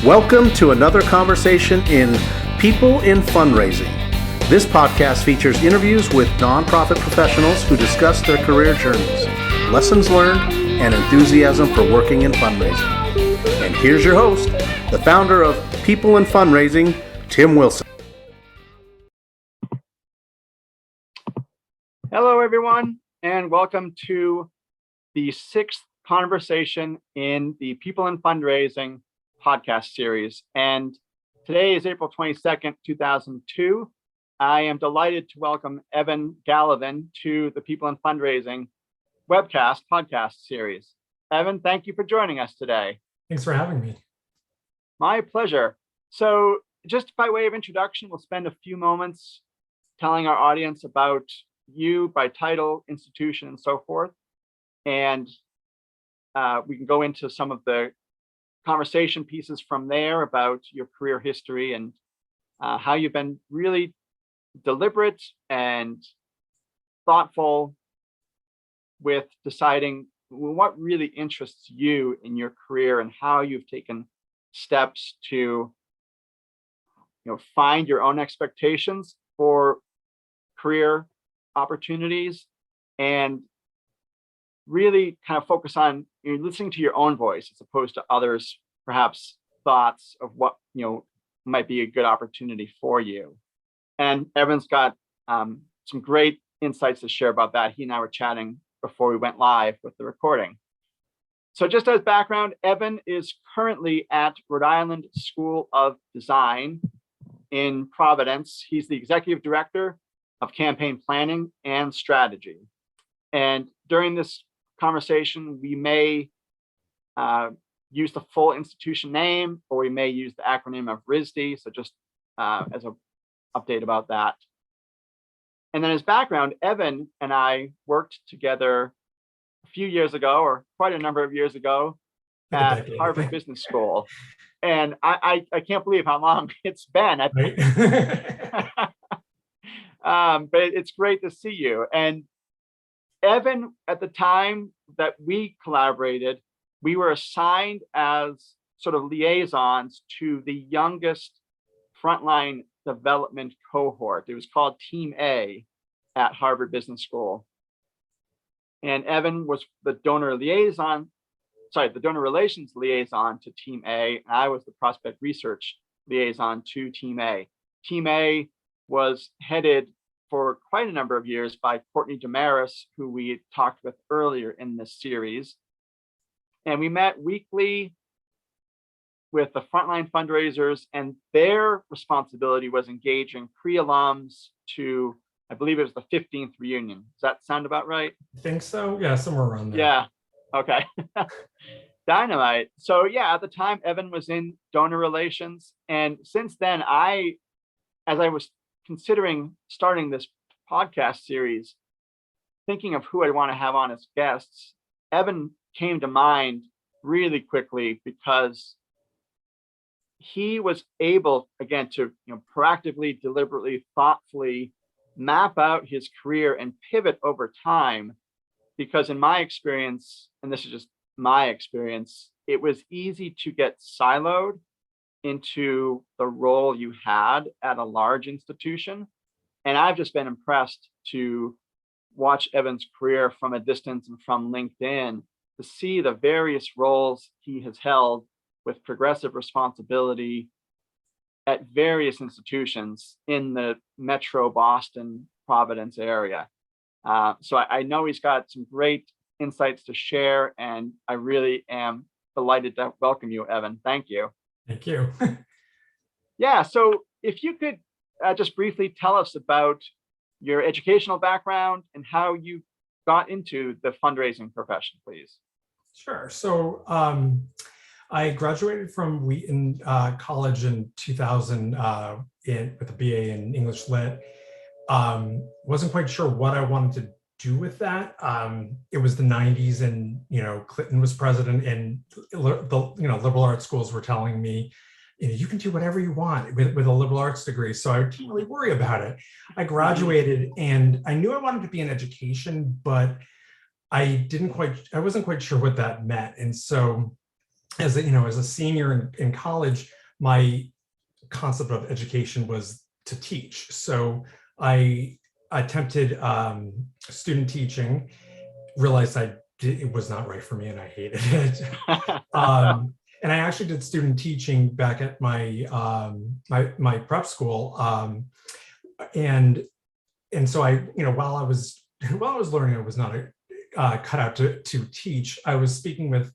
Welcome to another conversation in People in Fundraising. This podcast features interviews with nonprofit professionals who discuss their career journeys, lessons learned, and enthusiasm for working in fundraising. And here's your host, the founder of People in Fundraising, Tim Wilson. Hello, everyone, and welcome to the sixth conversation in the People in Fundraising podcast series. And today is April 22nd, 2002. I am delighted to welcome Evan Gallivan to the People in Fundraising podcast series. Evan, thank you for joining us today. Thanks for having me. My pleasure. So just by way of introduction, we'll spend a few moments telling our audience about you by title, institution, and so forth. And we can go into some of the conversation pieces from there about your career history and how you've been really deliberate and thoughtful with deciding what really interests you in your career and how you've taken steps to find your own expectations for career opportunities and really kind of focus on listening to your own voice as opposed to others perhaps thoughts of what might be a good opportunity for you. And Evan's got some great insights to share about that. He and I were chatting before we went live with the recording. So just as background, Evan is currently at Rhode Island School of Design in Providence. He's the executive director of campaign planning and strategy. And during this conversation, we may use the full institution name, or we may use the acronym of RISD. So just as an update about that. And then his background, Evan and I worked together a few years ago, or quite a number of years ago, at Harvard Business School. And I can't believe how long it's been. But it's great to see you. And Evan, at the time that we collaborated, we were assigned as sort of liaisons to the youngest frontline development cohort. It was called Team A at Harvard Business School. And Evan was the donor relations liaison to Team A. And I was the prospect research liaison to Team A. Team A was headed for quite a number of years by Courtney Damaris, who we talked with earlier in this series. And we met weekly with the frontline fundraisers, and their responsibility was engaging pre-alums to, I believe it was the 15th reunion. Does that sound about right? I think so. Yeah, somewhere around there. Yeah. Okay. Dynamite. So yeah, at the time, Evan was in donor relations. And since then, as I was considering starting this podcast series, thinking of who I want to have on as guests, Evan came to mind really quickly because he was able, again, to proactively, deliberately, thoughtfully map out his career and pivot over time. Because in my experience, and this is just my experience, it was easy to get siloed into the role you had at a large institution. And I've just been impressed to watch Evan's career from a distance and from LinkedIn to see the various roles he has held with progressive responsibility at various institutions in the Metro Boston, Providence area. So I know he's got some great insights to share, and I really am delighted to welcome you, Evan. Thank you. Thank you. Yeah, so if you could just briefly tell us about your educational background and how you got into the fundraising profession, please. Sure. So I graduated from Wheaton College in 2000 with a BA in English Lit. Wasn't quite sure what I wanted to do with that. It was the 90s, and Clinton was president, and the liberal arts schools were telling me, you can do whatever you want with a liberal arts degree. So I didn't really worry about it. I graduated, and I knew I wanted to be in education, but I wasn't quite sure what that meant. And so as a senior in college, my concept of education was to teach. So I attempted student teaching, realized it was not right for me and I hated it. And I actually did student teaching back at my my prep school. And so I, while I was learning, I was not cut out to teach. I was speaking with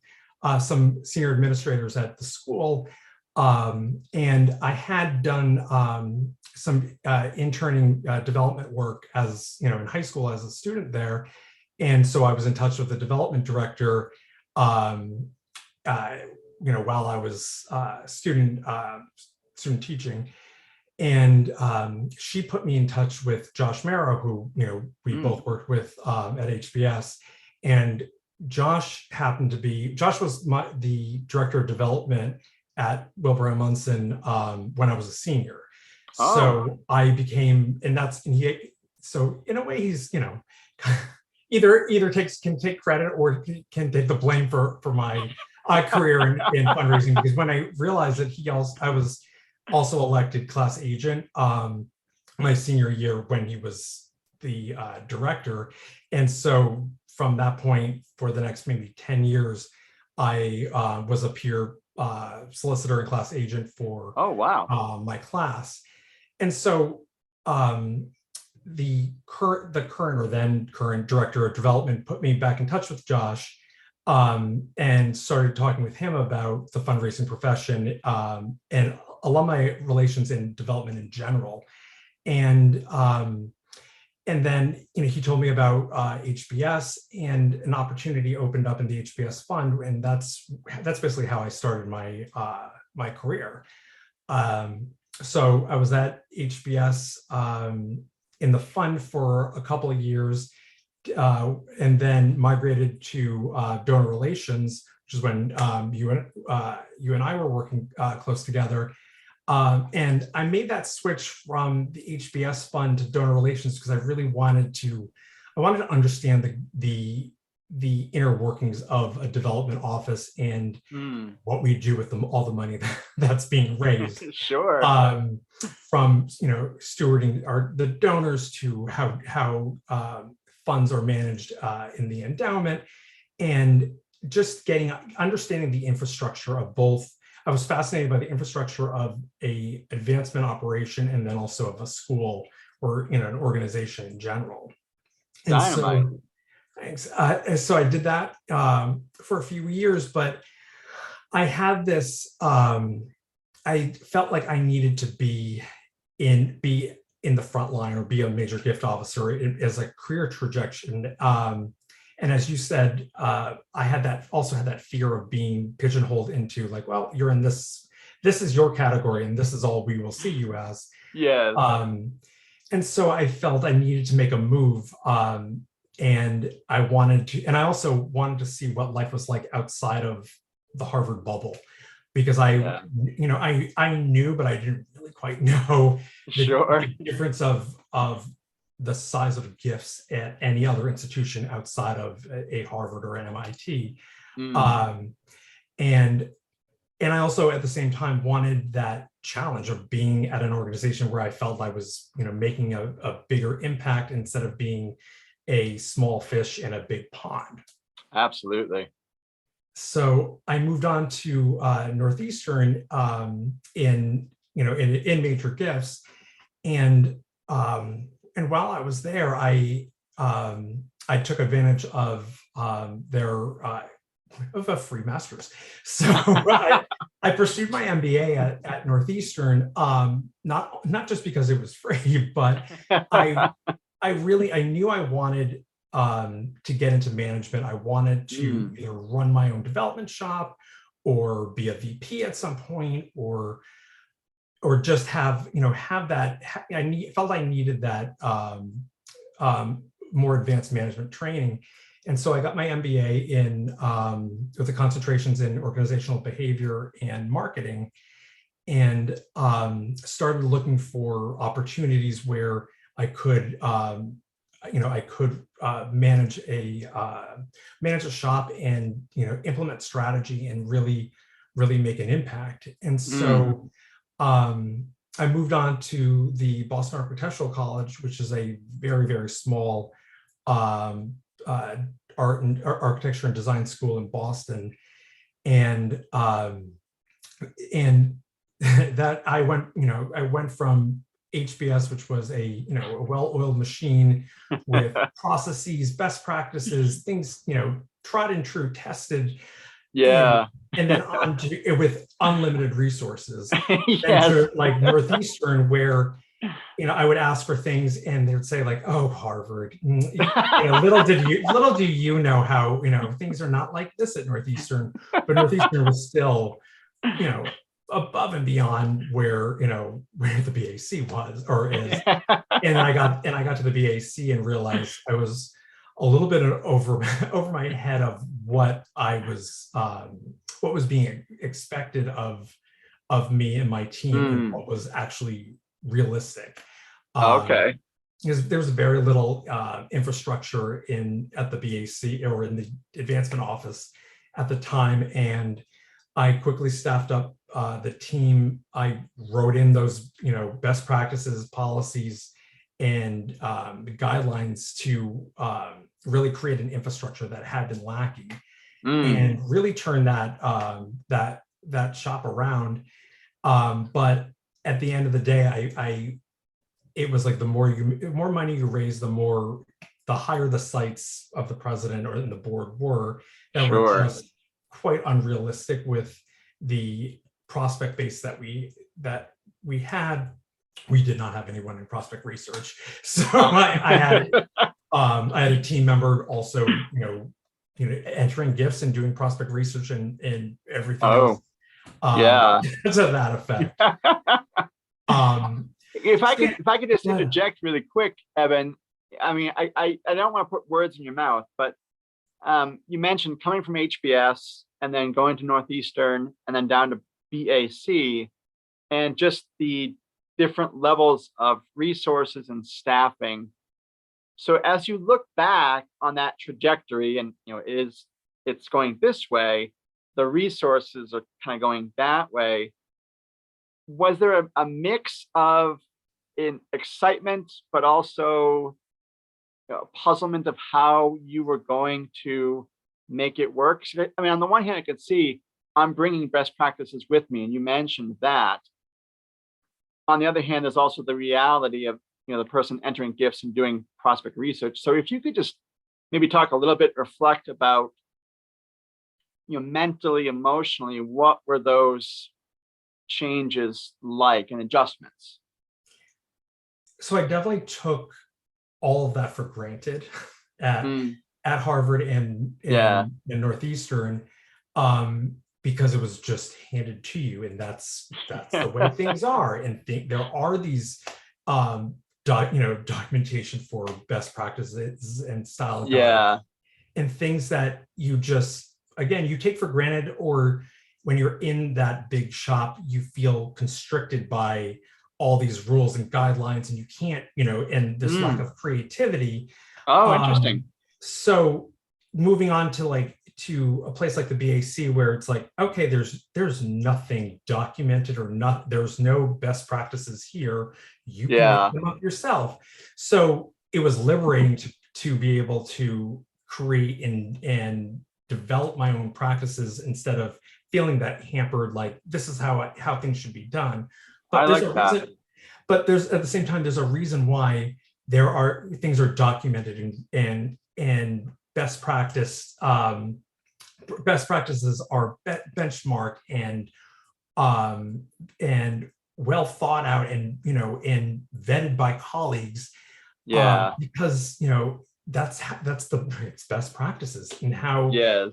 some senior administrators at the school, and I had done some interning development work as in high school as a student there, and so I was in touch with the development director. While I was student teaching. And she put me in touch with Josh Marrow, who we both worked with at HBS. And Josh was the director of development at Wilbur M. Munson when I was a senior. Oh. So I became, so in a way he's either can take credit or can take the blame for my career in fundraising, because when I realized that I was also elected class agent my senior year when he was the director. And so from that point, for the next maybe 10 years, I was a peer solicitor and class agent for my class. And so the current or then current director of development put me back in touch with Josh, and started talking with him about the fundraising profession and alumni relations and development in general. And then he told me about HBS, and an opportunity opened up in the HBS fund, and that's basically how I started my my career. So I was at HBS in the fund for a couple of years, and then migrated to donor relations, which is when you and I were working close together. And I made that switch from the HBS fund to donor relations because I really wanted to understand the inner workings of a development office and what we do with all the money that's being raised. Sure. From stewarding the donors to how funds are managed in the endowment, and just understanding the infrastructure of both. I was fascinated by the infrastructure of a advancement operation, and then also of a school or an organization in general. And Dynamite. so, thanks. So I did that for a few years, but I had this. I felt like I needed to be in the front line or be a major gift officer as a career trajectory. And as you said, I had that fear of being pigeonholed into like, well, you're in this is your category and this is all we will see you as. Yeah. And so I felt I needed to make a move. And I also wanted to see what life was like outside of the Harvard bubble, because I knew, but I didn't really quite know the difference of the size of gifts at any other institution outside of a Harvard or an MIT. And I also at the same time wanted that challenge of being at an organization where I felt I was, making a bigger impact instead of being a small fish in a big pond. Absolutely. So I moved on to Northeastern in major gifts, and while I was there, I took advantage of a free master's. So I pursued my MBA at Northeastern, not just because it was free, but I knew I wanted to get into management. I wanted to either run my own development shop or be a VP at some point, or just have that. Felt I needed that more advanced management training. And so I got my MBA with the concentrations in organizational behavior and marketing, and started looking for opportunities where I could manage a shop and implement strategy and really really make an impact. And so I moved on to the Boston Architectural College, which is a very, very small architecture and design school in Boston. And that I went from HBS, which was a well-oiled machine with processes, best practices, things, tried and true, tested. Yeah. And then on to with unlimited resources. Yes. And to like Northeastern, where I would ask for things and they would say like, "Oh, Harvard." Little do you know how things are not like this at Northeastern. But Northeastern was still, above and beyond where the BAC was or is. And I got to the BAC and realized I was a little bit over my head of what was being expected of me and my team and what was actually realistic. Okay. Because there was very little infrastructure at the BAC or in the advancement office at the time, and I quickly staffed up the team. I wrote in those best practices, policies, and guidelines to really create an infrastructure that had been lacking, and really turn that shop around. But at the end of the day, it was like the more money you raise, the higher the sights of the president or the board were that were just quite unrealistic with the prospect base that we had. We did not have anyone in prospect research, so I had a team member also, entering gifts and doing prospect research and everything else. To that effect. If I could just interject really quick, Evan. I mean, I don't want to put words in your mouth, but you mentioned coming from HBS and then going to Northeastern and then down to BAC, and just the different levels of resources and staffing. So as you look back on that trajectory, and it's going this way, the resources are kind of going that way. Was there a mix of excitement, but also puzzlement of how you were going to make it work? I mean, on the one hand, I could see I'm bringing best practices with me, and you mentioned that. On the other hand, there's also the reality of the person entering gifts and doing prospect research. So if you could just maybe talk a little bit, reflect about mentally, emotionally, what were those changes like and adjustments? So I definitely took all of that for granted at Harvard and Northeastern, because it was just handed to you, and that's the way things are. And there are these documentation for best practices and style and things that you just, again, you take for granted, or when you're in that big shop, you feel constricted by all these rules and guidelines, and you can't, and this lack of creativity. Interesting. So moving on to a place like the BAC, where it's like, okay, there's nothing documented or there's no best practices here. You can make them up yourself. So it was liberating to be able to create and develop my own practices instead of feeling that hampered, like this is how things should be done. But there's at the same time, there's a reason why things are documented and best practices are benchmarked and well thought out and vetted by colleagues. Because it's best practices and how to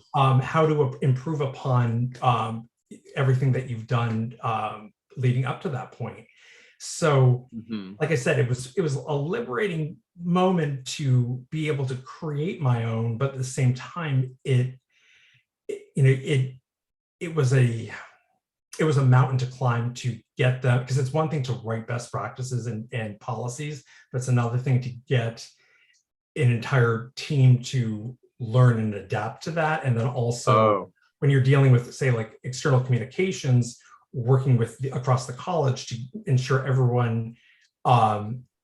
improve upon everything that you've done leading up to that point. So, like I said, it was a liberating moment to be able to create my own, but at the same time, it was a mountain to climb to get them, because it's one thing to write best practices and policies, but it's another thing to get an entire team to learn and adapt to that, and then also when you're dealing with, say, like external communications, working with across the college to ensure everyone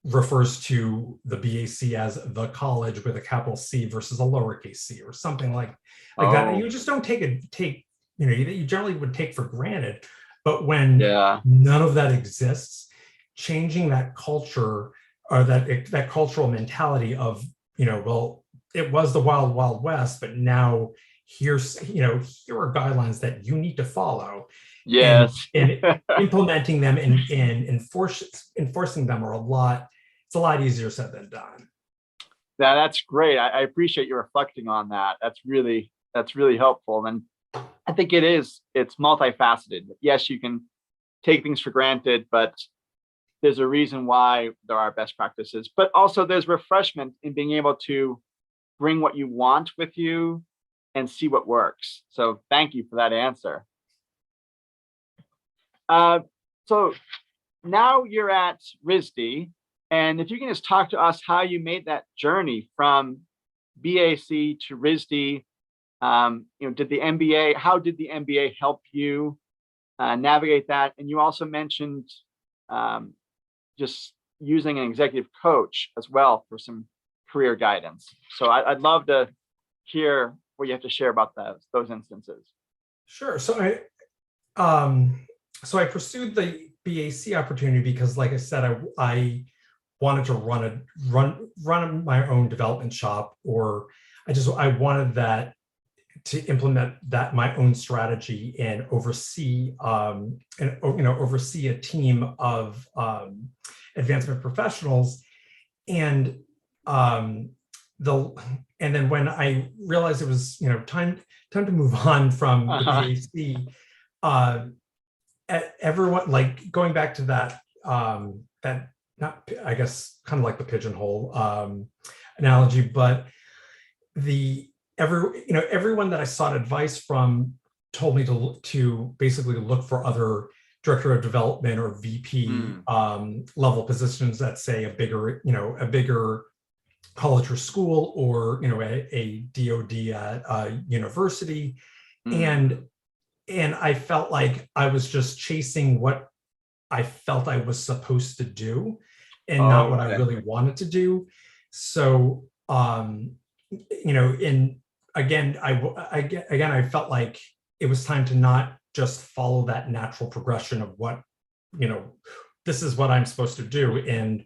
refers to the BAC as the college with a capital C versus a lowercase c or something like that. And you just don't take, you know, that you generally would take for granted. But when none of that exists, changing that culture or that cultural mentality of, you know, well, it was the wild, wild west, but now here's, you know, here are guidelines that you need to follow. Yes. And implementing them and enforcing them it's a lot easier said than done. That's great. I appreciate you reflecting on that. That's really helpful. And I think it's multifaceted. Yes, you can take things for granted, but there's a reason why there are best practices. But also there's refreshment in being able to bring what you want with you and see what works. So thank you for that answer. So now you're at RISD, and if you can just talk to us how you made that journey from BAC to RISD, how did the MBA help you navigate that? And you also mentioned just using an executive coach as well for some career guidance. So I'd love to hear what you have to share about those instances. Sure. So I pursued the BAC opportunity because, like I said, I wanted to run my own development shop, or I wanted that to implement my own strategy and oversee oversee a team of advancement professionals. And then when I realized it was time to move on from the BAC, everyone, like, going back to that not, I guess, kind of like the pigeonhole analogy, but everyone that I sought advice from told me to basically look for other director of development or VP level positions at, say, a bigger college or school, or a DoD at a university. And I felt like I was just chasing what I felt I was supposed to do and not what I really wanted to do. So, I felt like it was time to not just follow that natural progression of what, this is what I'm supposed to do, and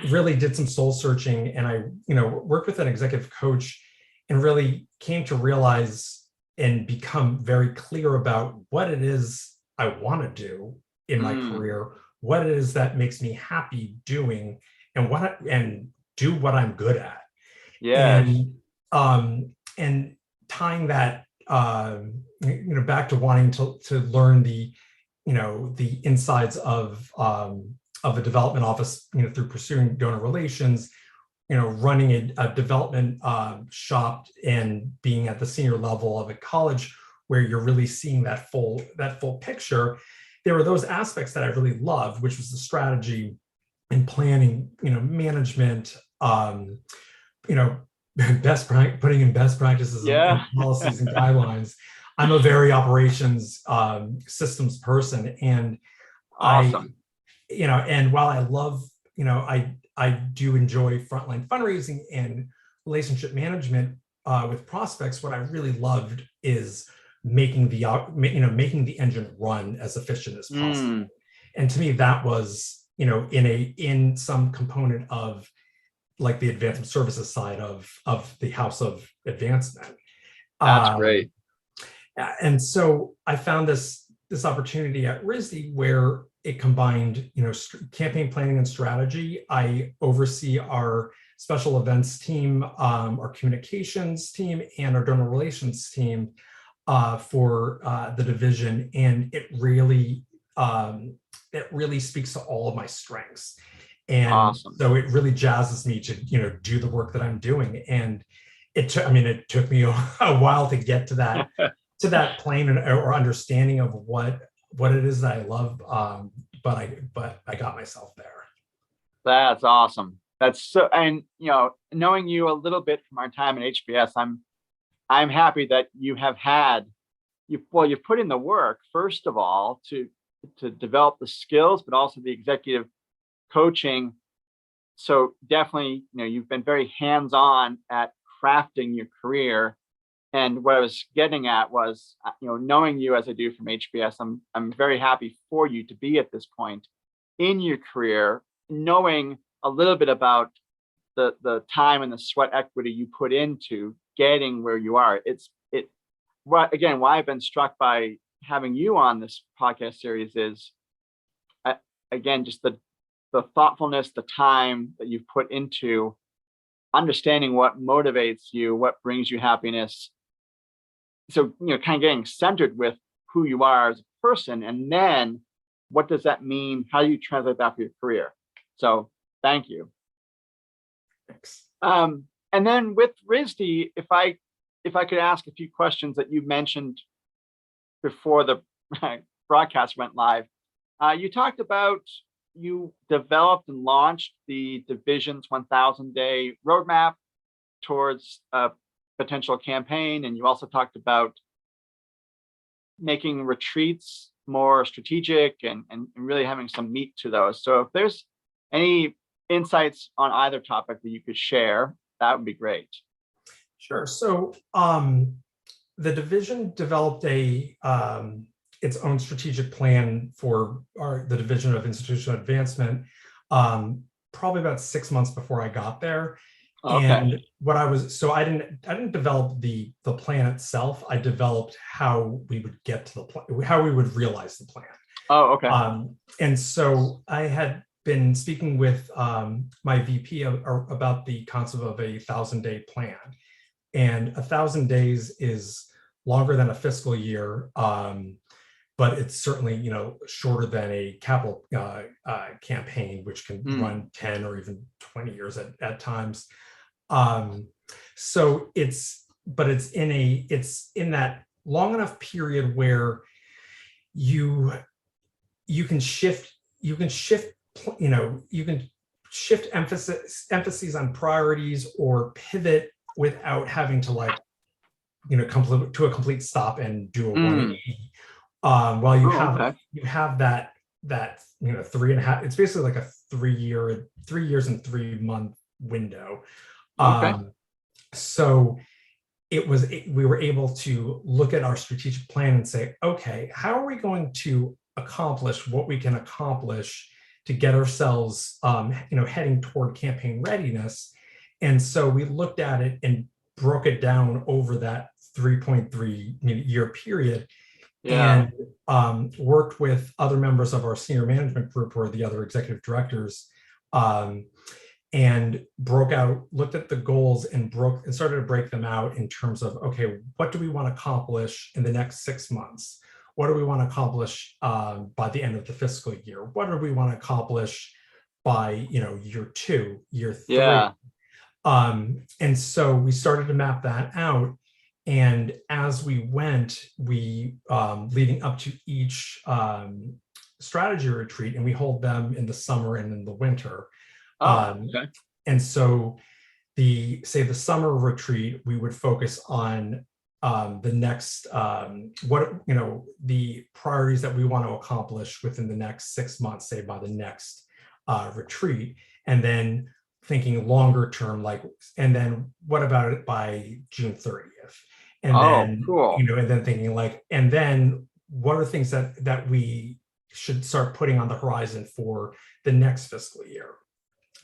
really did some soul searching. And I, worked with an executive coach and really came to realize and become very clear about what it is I want to do in my career, what it is that makes me happy doing, and do what I'm good at. Yeah. And tying that back to wanting to learn the insides of a development office, through pursuing donor relations, running a development shop and being at the senior level of a college where you're really seeing that full picture. There were those aspects that I really loved, which was the strategy and planning, management, putting in best practices and policies and guidelines. I'm a very operations systems person, and awesome. And while I love, I do enjoy frontline fundraising and relationship management with prospects. What I really loved is making the engine run as efficient as possible. And to me, that was, in some component of, like, the advancement services side of the house of advancement. That's great. And so I found this opportunity at RISD where it combined, campaign planning and strategy. I oversee our special events team, our communications team, and our donor relations team for the division, and it really speaks to all of my strengths. And awesome. So it really jazzes me to do the work that I'm doing. And it took me a while to get to that plane or understanding of what it is that I love, but I got myself there. That's awesome. That's so, and knowing you a little bit from our time at HBS, I'm happy that you have had you've put in the work, first of all, to develop the skills, but also the executive coaching. So definitely, you've been very hands-on at crafting your career. And what I was getting at was, knowing you as I do from HBS, I'm very happy for you to be at this point in your career, knowing a little bit about the time and the sweat equity you put into getting where you are. Why I've been struck by having you on this podcast series is, again, just the thoughtfulness, the time that you've put into understanding what motivates you, what brings you happiness. So, kind of getting centered with who you are as a person, and then what does that mean? How do you translate that for your career? So thank you. Thanks. And then with RISD, if I could ask a few questions that you mentioned before the broadcast went live. You talked about you developed and launched the division's 1,000-day roadmap towards a potential campaign, and you also talked about making retreats more strategic and really having some meat to those. So if there's any insights on either topic that you could share, that would be great. Sure. So the division developed its own strategic plan for the Division of Institutional Advancement probably about 6 months before I got there. Okay. And I didn't develop the plan itself. I developed how we would get to the plan, how we would realize the plan. Oh, okay. And so I had been speaking with my VP about the concept of a 1,000-day plan. And 1,000 days is longer than a fiscal year, but it's certainly shorter than a capital campaign, which can run 10 or even 20 years at times. So it's in that long enough period where you can shift emphases on priorities or pivot without having to come to a complete stop and do a 180. While you have that 3.5, it's basically like a 3 years and 3 month window. So we were able to look at our strategic plan and say, okay, how are we going to accomplish what we can accomplish to get ourselves heading toward campaign readiness? And so we looked at it and broke it down over that 3.3 year period. Yeah. And worked with other members of our senior management group or the other executive directors, and looked at the goals and started to break them out in terms of, okay, what do we want to accomplish in the next 6 months? What do we want to accomplish by the end of the fiscal year? What do we want to accomplish by year 2, year 3? Yeah. And so we started to map that out. And as we went, leading up to each strategy retreat, and we hold them in the summer and in the winter. Okay. And so the summer retreat, we would focus on the next, the priorities that we want to accomplish within the next 6 months, say by the next retreat. And then thinking longer term, and then what about it by June 30th? And then, cool. And then thinking and then what are things that we should start putting on the horizon for the next fiscal year?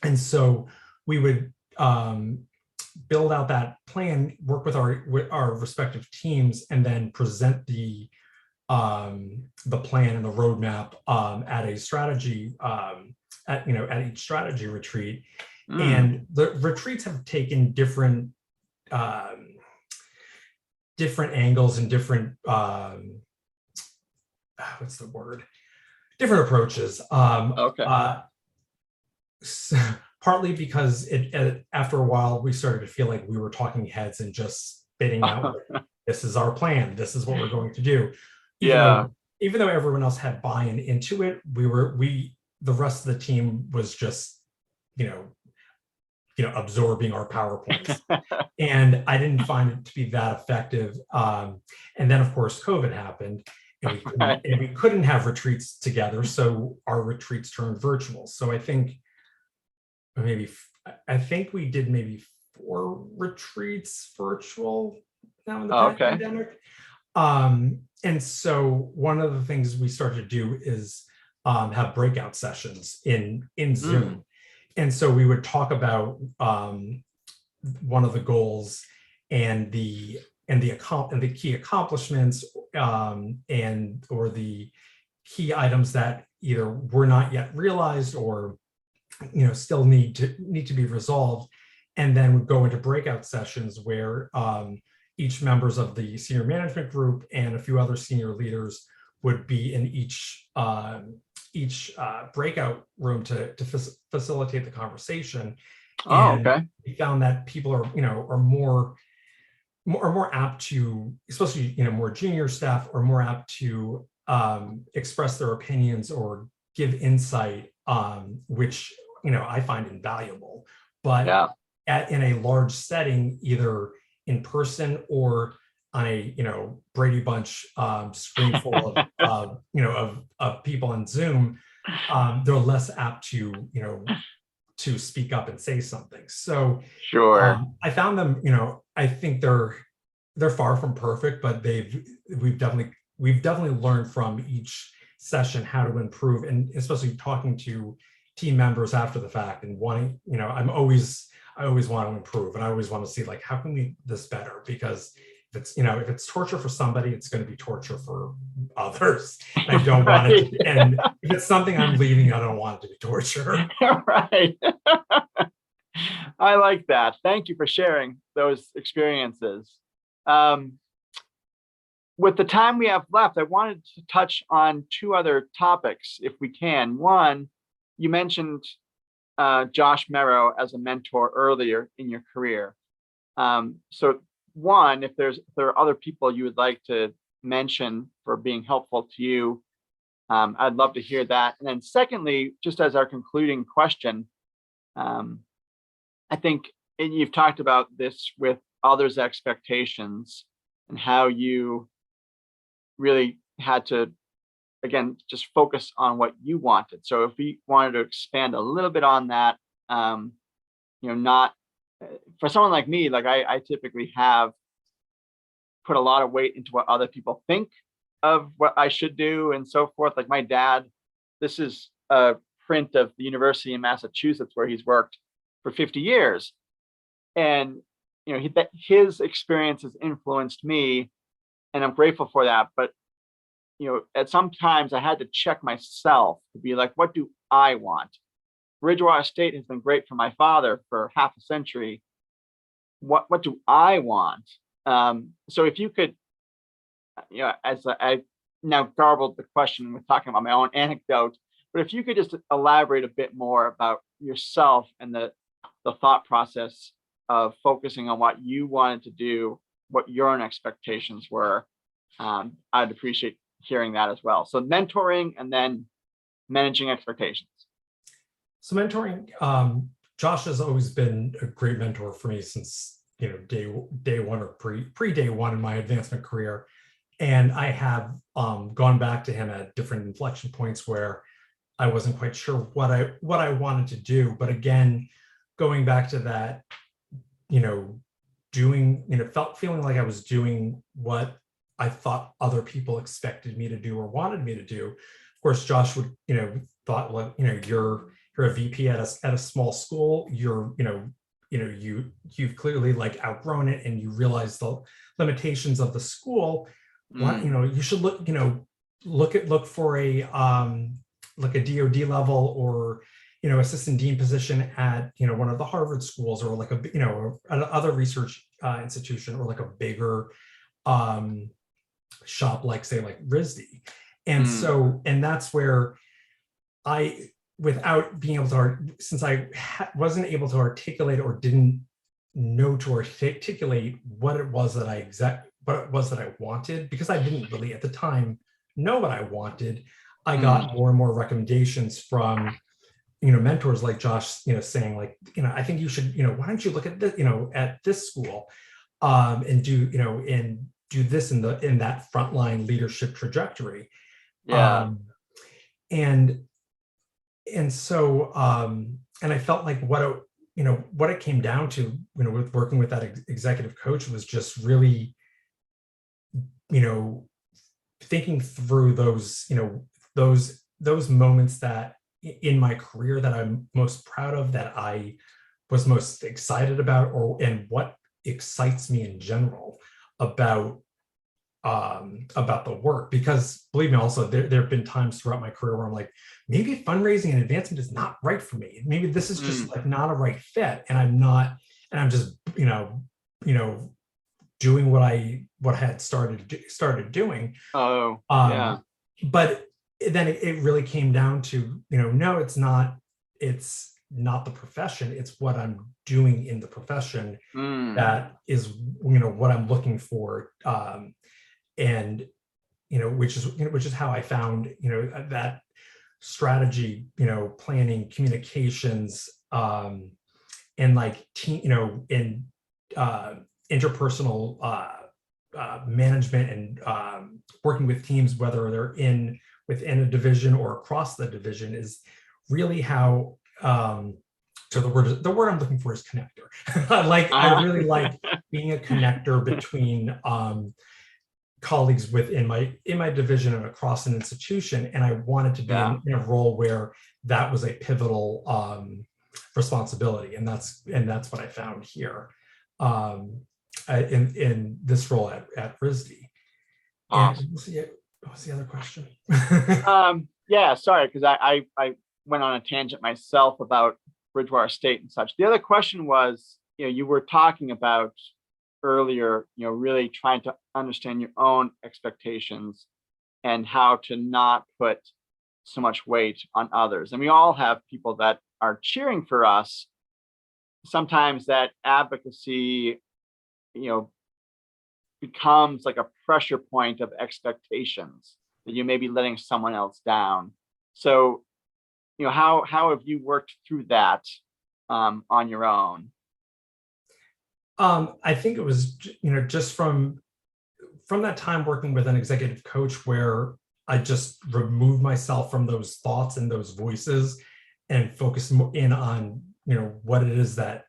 And so we would build out that plan, work with our respective teams, and then present the plan and the roadmap at a strategy at each strategy retreat. And the retreats have taken different angles and different different approaches. Partly because after a while we started to feel like we were talking heads and just spitting out, this is our plan, this is what we're going to do. Even though everyone else had buy-in into it, the rest of the team was just absorbing our PowerPoints. And I didn't find it to be that effective. And then of course, COVID happened and we couldn't have retreats together. So our retreats turned virtual. So I think we did maybe 4 retreats virtual now in the pandemic. And so one of the things we started to do is have breakout sessions in Zoom. And so we would talk about one of the goals and the key accomplishments or the key items that either were not yet realized or still need to be resolved, and then would go into breakout sessions where each members of the senior management group and a few other senior leaders would be in each breakout room to facilitate the conversation. And we found that people are more apt to, especially more junior staff, are more apt to express their opinions or give insight, which I find invaluable. But in a large setting, either in person or on a Brady Bunch screen full of people on Zoom, they're less apt to speak up and say something. So I found them, I think they're far from perfect, but we've definitely learned from each session how to improve, and especially talking to team members after the fact and wanting, I always want to improve, and I always want to see how can we make this better, because if it's torture for somebody, it's going to be torture for others. I don't want it to, and if it's something I'm leading, I don't want it to be torture. Right. I like that. Thank you for sharing those experiences. With the time we have left, I wanted to touch on 2 other topics, if we can. One, you mentioned Josh Merrow as a mentor earlier in your career. So one, if there are other people you would like to mention for being helpful to you, I'd love to hear that. And then secondly, just as our concluding question, I think you've talked about this with others' expectations and how you really had to, again, just focus on what you wanted. So if we wanted to expand a little bit on that, not for someone like me, I typically have put a lot of weight into what other people think of what I should do and so forth. Like my dad, this is a print of the university in Massachusetts where he's worked for 50 years. And, his experiences influenced me, and I'm grateful for that. But, at some times I had to check myself to be like, what do I want? Bridgewater State has been great for my father for half a century. What do I want? So if you could, as I now garbled the question with talking about my own anecdote, but if you could just elaborate a bit more about yourself and the thought process of focusing on what you wanted to do, what your own expectations were, I'd appreciate hearing that as well. So mentoring and then managing expectations. So mentoring, Josh has always been a great mentor for me since day one or pre day one in my advancement career, and I have gone back to him at different inflection points where I wasn't quite sure what I wanted to do. But again, going back to that, feeling like I was doing what I thought other people expected me to do or wanted me to do. Of course, Josh would, thought, well, you're a VP at a small school. You've clearly outgrown it, and you realize the limitations of the school. You should look for a DoD level or assistant dean position at one of the Harvard schools, or another research institution, or a bigger shop say RISD. And so, and that's where I, without being able to, since I wasn't able to articulate or didn't know to articulate what it was that I wanted, because I didn't really at the time know what I wanted, I got more and more recommendations from mentors like Josh, saying like, I think you should, why don't you look at this, at this school, and do this in that frontline leadership trajectory. Yeah. And so, and I felt like what it came down to, with working with that executive coach was just really, thinking through those, those moments that in my career that I'm most proud of, that I was most excited about, and what excites me in general about the work. Because believe me, also there have been times throughout my career where I'm like, maybe fundraising and advancement is not right for me. Maybe this is just like not a right fit, and I'm just doing what I had started doing. Oh, yeah. But then it really came down to, no, it's not the profession, it's what I'm doing in the profession that is, what I'm looking for. And, which is how I found, that strategy, planning, communications, and like team, and interpersonal management, and working with teams, whether they're within a division or across the division, is really how, so the word I'm looking for is connector. I really like being a connector between colleagues within my division and across an institution. And I wanted to be in a role where that was a pivotal responsibility. And that's what I found here in this role at RISD. Awesome. What was the other question? Yeah, sorry, because I went on a tangent myself about Bridgewater State and such. The other question was, you were talking about earlier, really trying to understand your own expectations and how to not put so much weight on others. And we all have people that are cheering for us. Sometimes that advocacy, becomes like a pressure point of expectations that you may be letting someone else down. So, how have you worked through that on your own? I think it was, just from that time working with an executive coach, where I just removed myself from those thoughts and those voices and focused in on, what it is that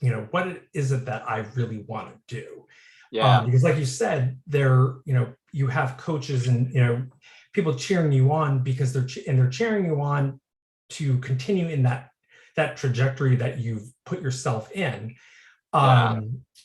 I really want to do. Yeah. Because like you said, you have coaches and, people cheering you on because they're cheering you on to continue in that trajectory that you've put yourself in.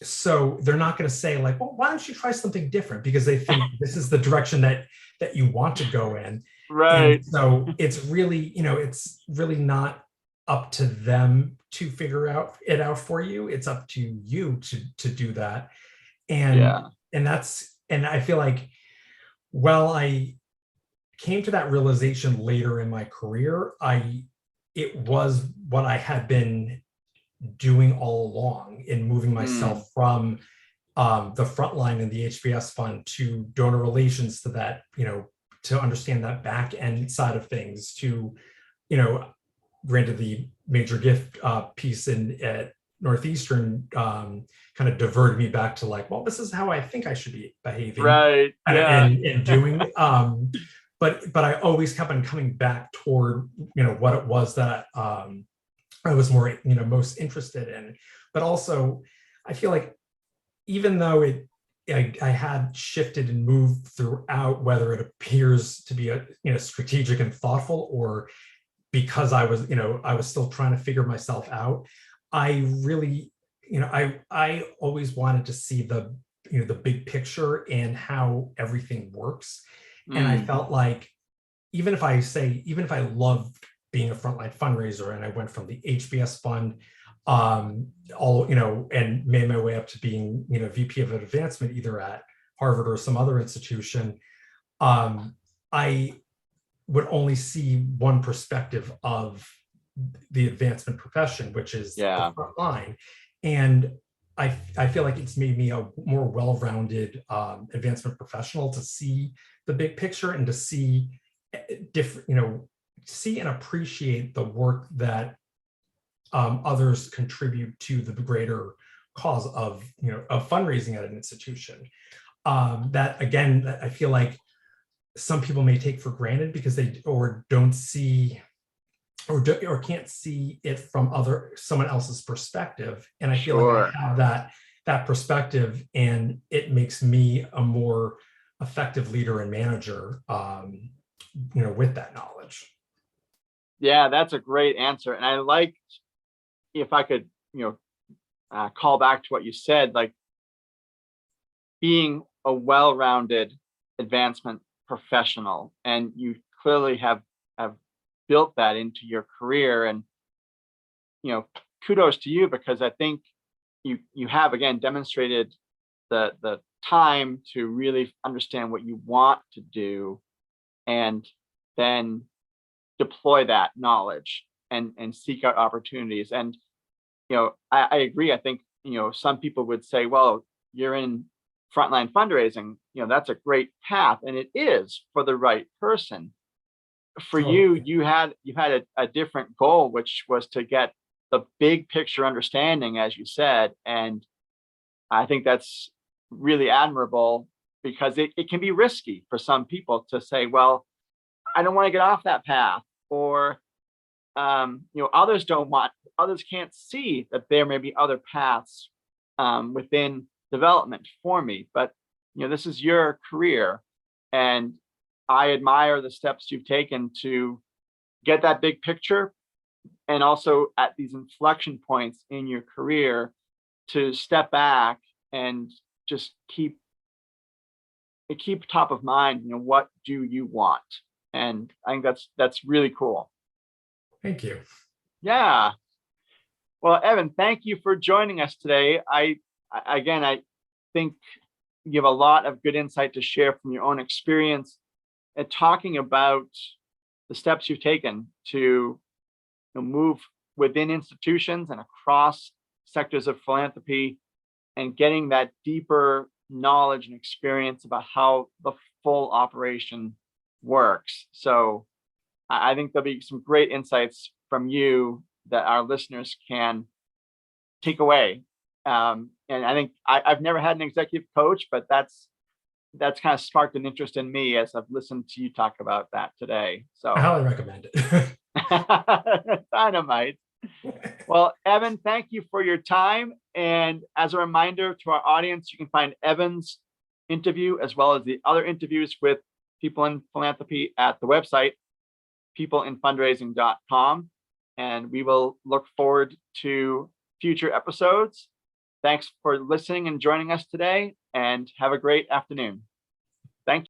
So they're not going to say like, well, why don't you try something different? Because they think this is the direction that you want to go in. Right. And so it's really, it's really not up to them to figure it out for you. It's up to you to do that. And I feel like, well, I came to that realization later in my career, it was what I had been doing all along in moving myself from the front line in the HBS fund to donor relations, to that, to understand that back end side of things, to, granted the major gift piece at Northeastern kind of diverted me back to like, well, this is how I think I should be behaving, right? And doing. But I always kept on coming back toward, what it was that I was more, most interested in. But also, I feel like even though I had shifted and moved throughout, whether it appears to be strategic and thoughtful, or because I was still trying to figure myself out, I really, I always wanted to see the big picture and how everything works. And I felt like, even if I loved being a frontline fundraiser and I went from the HBS fund, and made my way up to being, VP of advancement, either at Harvard or some other institution, I would only see one perspective of the advancement profession, which is the front line. And I feel like it's made me a more well-rounded advancement professional, to see the big picture and to see different, see and appreciate the work that others contribute to the greater cause of, of fundraising at an institution. That again, I feel like some people may take for granted because they don't see or can't see it from someone else's perspective. And I feel like I have that perspective, and it makes me a more effective leader and manager, with that knowledge. Yeah, that's a great answer. And I like, if I could, call back to what you said, like being a well-rounded advancement professional, and you clearly have built that into your career. And kudos to you, because I think you have again demonstrated the time to really understand what you want to do, and then deploy that knowledge and seek out opportunities. And I agree. I think some people would say, well, you're in frontline fundraising, that's a great path, and it is for the right person. For you had a different goal, which was to get the big picture understanding, as you said. And I think that's really admirable, because it can be risky for some people to say, well, I don't want to get off that path, or others can't see that there may be other paths within development for me. But this is your career, and I admire the steps you've taken to get that big picture, and also at these inflection points in your career to step back and just keep top of mind, what do you want? And I think that's really cool. Thank you. Yeah. Well, Evan, thank you for joining us today. I think you have a lot of good insight to share from your own experience, and talking about the steps you've taken to move within institutions and across sectors of philanthropy, and getting that deeper knowledge and experience about how the full operation works. So I think there'll be some great insights from you that our listeners can take away. And I think I've never had an executive coach, but that's kind of sparked an interest in me as I've listened to you talk about that today. So I highly recommend it. Dynamite. Well, Evan, thank you for your time. And as a reminder to our audience, you can find Evan's interview as well as the other interviews with people in philanthropy at the website, peopleinfundraising.com. And we will look forward to future episodes. Thanks for listening and joining us today, and have a great afternoon. Thank you.